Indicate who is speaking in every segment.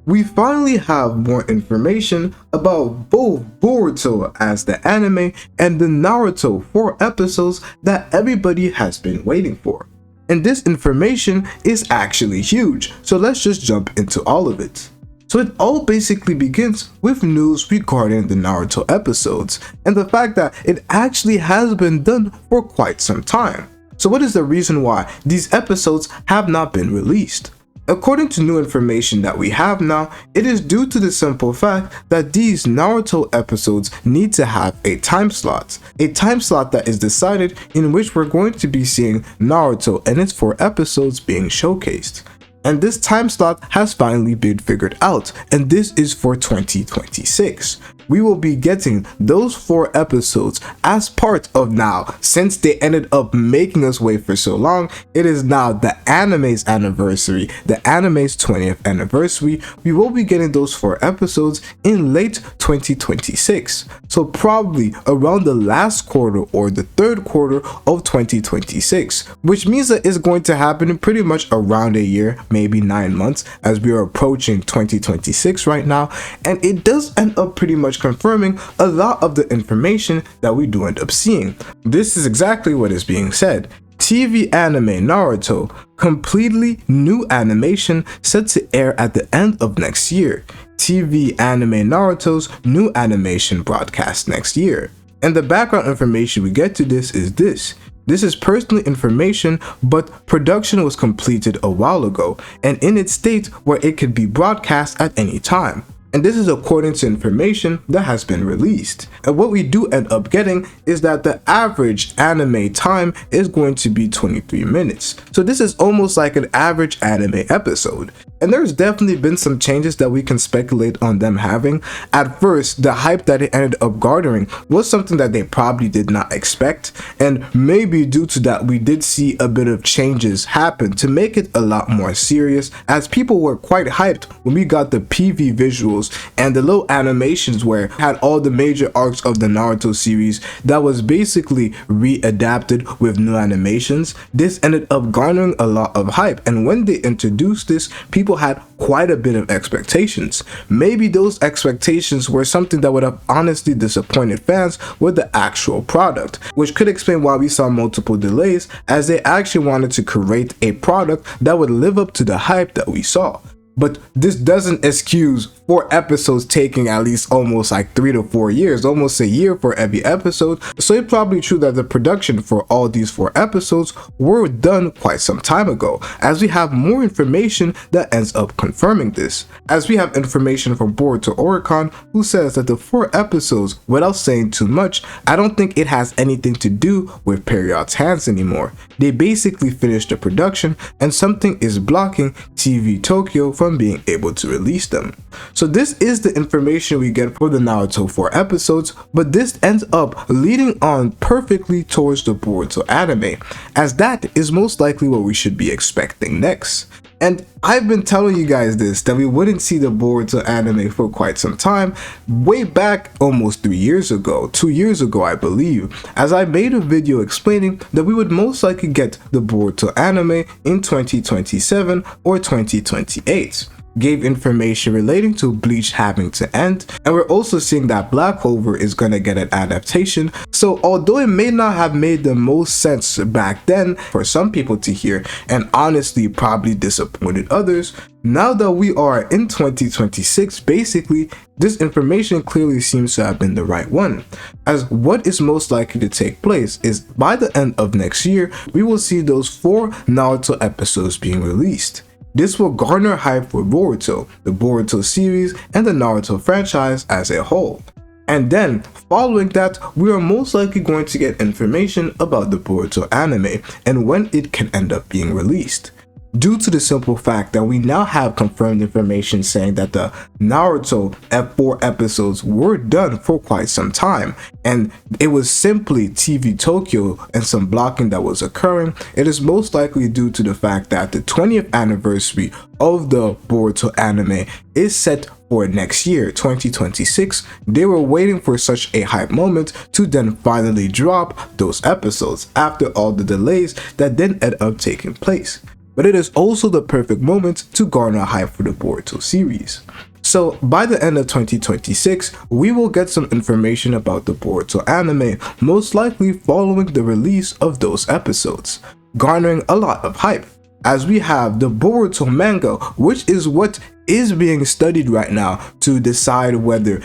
Speaker 1: we finally have more information about both Boruto as the anime and the Naruto 4 episodes that everybody has been waiting for. And this information is actually huge, so let's just jump into all of it. So it all basically begins with news regarding the Naruto episodes, and the fact that it actually has been done for quite some time. So what is the reason why these episodes have not been released? According to new information that we have now, it is due to the simple fact that these Naruto episodes need to have a time slot that is decided, in which we're going to be seeing Naruto and its 4 episodes being showcased. And this time slot has finally been figured out, and this is for 2026. We will be getting those 4 episodes as part of now, since they ended up making us wait for so long, it is now the anime's anniversary, the anime's 20th anniversary. We will be getting those 4 episodes in late 2026. So probably around the last quarter or the 3rd quarter of 2026, which means that it's going to happen in pretty much around a year, maybe 9 months, as we are approaching 2026 right now. And it does end up pretty much confirming a lot of the information that we do end up seeing. This is exactly what is being said. TV anime Naruto, completely new animation set to air at the end of next year. TV anime Naruto's new animation broadcast next year. And the background information we get to this is this. This is personal information, but production was completed a while ago and in its state where it could be broadcast at any time. And this is according to information that has been released. And what we do end up getting is that the average anime time is going to be 23 minutes. So this is almost like an average anime episode. And there's definitely been some changes that we can speculate on them having. At first, the hype that it ended up garnering was something that they probably did not expect. And maybe due to that, we did see a bit of changes happen to make it a lot more serious, as people were quite hyped when we got the PV visuals and the little animations where it had all the major arcs of the Naruto series that was basically readapted with new animations. This ended up garnering a lot of hype, and when they introduced this, people had quite a bit of expectations. Maybe those expectations were something that would have honestly disappointed fans with the actual product, which could explain why we saw multiple delays, as they actually wanted to create a product that would live up to the hype that we saw. But this doesn't excuse 4 episodes taking at least almost like 3 to 4 years, almost a year for every episode. So it's probably true that the production for all these 4 episodes were done quite some time ago, as we have more information that ends up confirming this. As we have information from Boruto Oricon, who says that the 4 episodes, without saying too much, I don't think it has anything to do with Period's hands anymore. They basically finished the production and something is blocking TV Tokyo from being able to release them. So this is the information we get for the Naruto 4 episodes, but this ends up leading on perfectly towards the Boruto anime, as that is most likely what we should be expecting next. And I've been telling you guys this, that we wouldn't see the Boruto anime for quite some time, way back almost 3 years ago, 2 years ago I believe, as I made a video explaining that we would most likely get the Boruto anime in 2027 or 2028. Gave information relating to Bleach having to end, and we're also seeing that Black Clover is gonna get an adaptation. So although it may not have made the most sense back then for some people to hear, and honestly probably disappointed others, now that we are in 2026, basically this information clearly seems to have been the right one, as what is most likely to take place is by the end of next year we will see those 4 Naruto episodes being released. This will garner hype for Boruto, the Boruto series, and the Naruto franchise as a whole. And then, following that, we are most likely going to get information about the Boruto anime and when it can end up being released. Due to the simple fact that we now have confirmed information saying that the Naruto F4 episodes were done for quite some time, and it was simply TV Tokyo and some blocking that was occurring, it is most likely due to the fact that the 20th anniversary of the Boruto anime is set for next year, 2026. They were waiting for such a hype moment to then finally drop those episodes after all the delays that then end up taking place. but it is also the perfect moment to garner hype for the Boruto series. So by the end of 2026, we will get some information about the Boruto anime, most likely following the release of those episodes, garnering a lot of hype, as we have the Boruto manga, which is what is being studied right now to decide whether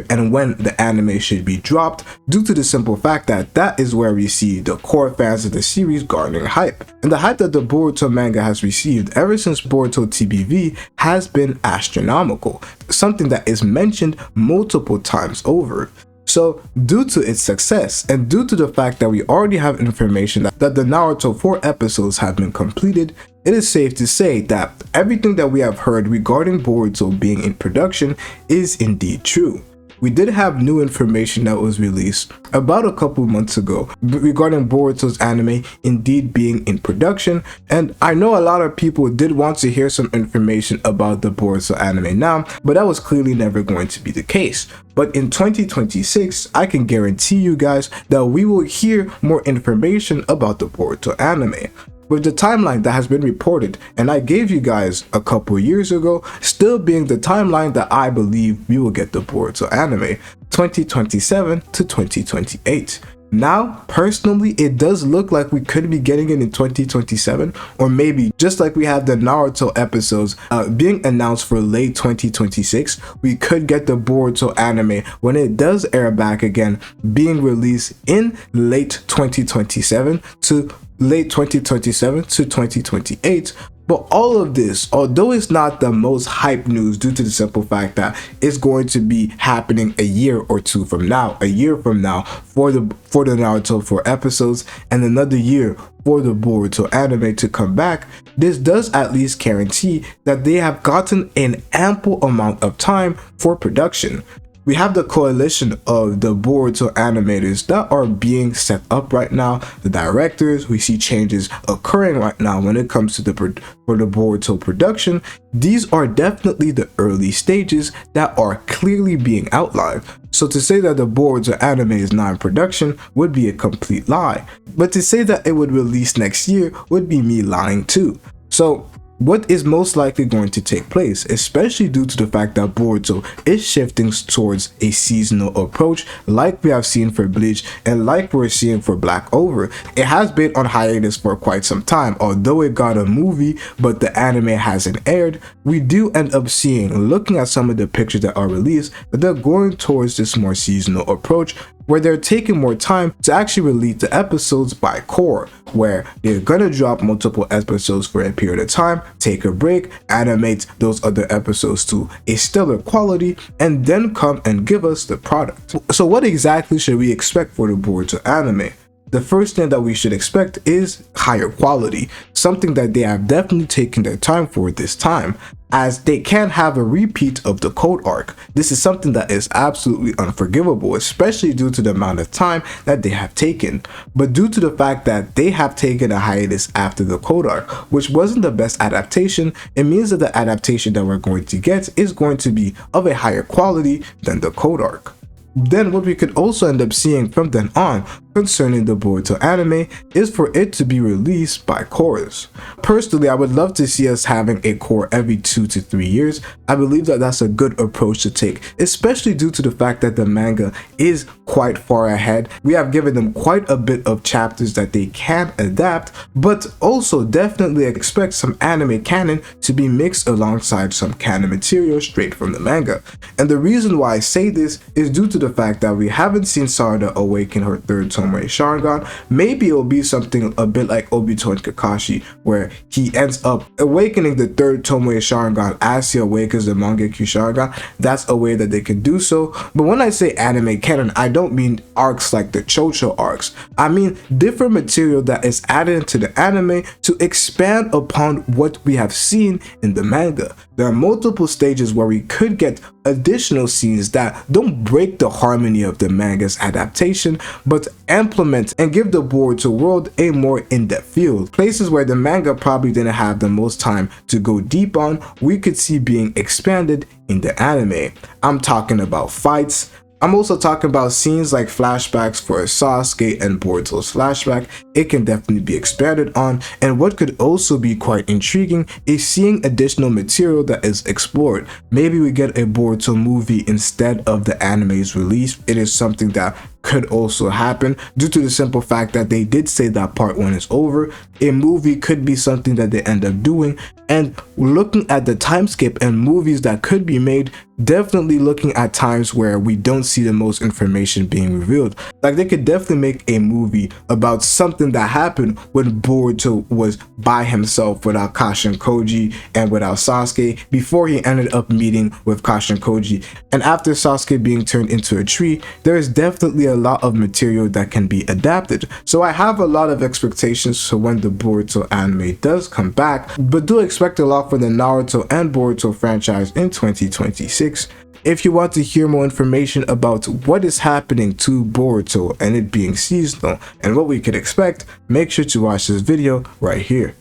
Speaker 1: and when the anime should be dropped, due to the simple fact that that is where we see the core fans of the series garnering hype. And the hype that the Boruto manga has received ever since Boruto TBV has been astronomical, something that is mentioned multiple times over. So due to its success, and due to the fact that we already have information that the Naruto 4 episodes have been completed, it is safe to say that everything that we have heard regarding Boruto being in production is indeed true. We did have new information that was released about a couple months ago regarding Boruto's anime indeed being in production, and I know a lot of people did want to hear some information about the Boruto anime now, but that was clearly never going to be the case. But in 2026, I can guarantee you guys that we will hear more information about the Boruto anime. With the timeline that has been reported, and I gave you guys a couple years ago, still being the timeline that I believe we will get the Boruto anime, 2027 to 2028. Now, personally, it does look like we could be getting it in 2027, or maybe just like we have the Naruto episodes being announced for late 2026, we could get the Boruto anime when it does air back again, being released in late 2027 to late 2027 to 2028. But all of this, although it's not the most hype news due to the simple fact that it's going to be happening a year or two from now, for the Naruto 4 episodes, and another year for the Boruto anime to come back, this does at least guarantee that they have gotten an ample amount of time for production. We have the coalition of the Boruto animators that are being set up right now, the directors. We see changes occurring right now when it comes to the Boruto production. These are definitely the early stages that are clearly being outlined. So to say that the Boruto anime is not in production would be a complete lie, but to say that it would release next year would be me lying too. So what is most likely going to take place, especially due to the fact that Boruto is shifting towards a seasonal approach like we have seen for Bleach and like we're seeing for Black Over. It has been on hiatus for quite some time, although it got a movie but the anime hasn't aired. We do end up seeing, looking at some of the pictures that are released, that they're going towards this more seasonal approach, where they're taking more time to actually release the episodes by core, where they're gonna drop multiple episodes for a period of time, take a break, animate those other episodes to a stellar quality, and then come and give us the product. So what exactly should we expect for the Boruto anime? The first thing that we should expect is higher quality, something that they have definitely taken their time for this time, as they can't have a repeat of the Code arc. This is something that is absolutely unforgivable, especially due to the amount of time that they have taken. But due to the fact that they have taken a hiatus after the Code arc, which wasn't the best adaptation, it means that the adaptation that we're going to get is going to be of a higher quality than the Code arc. Then what we could also end up seeing from then on concerning the Boruto anime is for it to be released by cores. Personally, I would love to see us having a core every 2 to 3 years. I believe that that's a good approach to take, especially due to the fact that the manga is quite far ahead. We have given them quite a bit of chapters that they can adapt, but also definitely expect some anime canon to be mixed alongside some canon material straight from the manga. And the reason why I say this is due to the fact that we haven't seen Sarada awaken her third Tomoe Sharingan. Maybe it'll be something a bit like Obito and Kakashi, where he ends up awakening the third Tomoe Sharingan as he awakens the Mangekyo Sharingan. That's a way that they can do so. But when I say anime canon, I don't mean arcs like the Chocho arcs. I mean different material that is added into the anime to expand upon what we have seen in the manga. There are multiple stages where we could get additional scenes that don't break the harmony of the manga's adaptation, but implement and give the Boruto world a more in-depth feel. Places where the manga probably didn't have the most time to go deep on, we could see being expanded in the anime. I'm talking about fights, I'm also talking about scenes like flashbacks for Sasuke and Boruto's flashback. It can definitely be expanded on, and what could also be quite intriguing is seeing additional material that is explored. Maybe we get a Boruto movie instead of the anime's release. It is something that could also happen due to the simple fact that they did say that part 1 is over. A movie could be something that they end up doing, and looking at the time skip and movies that could be made, definitely looking at times where we don't see the most information being revealed. Like, they could definitely make a movie about something that happened when Boruto was by himself without Kashin Koji and without Sasuke before he ended up meeting with Kashin Koji. And after Sasuke being turned into a tree, there is definitely a lot of material that can be adapted. So I have a lot of expectations for when the Boruto anime does come back, but do expect a lot from the Naruto and Boruto franchise in 2026. If you want to hear more information about what is happening to Boruto and it being seasonal and what we could expect, make sure to watch this video right here.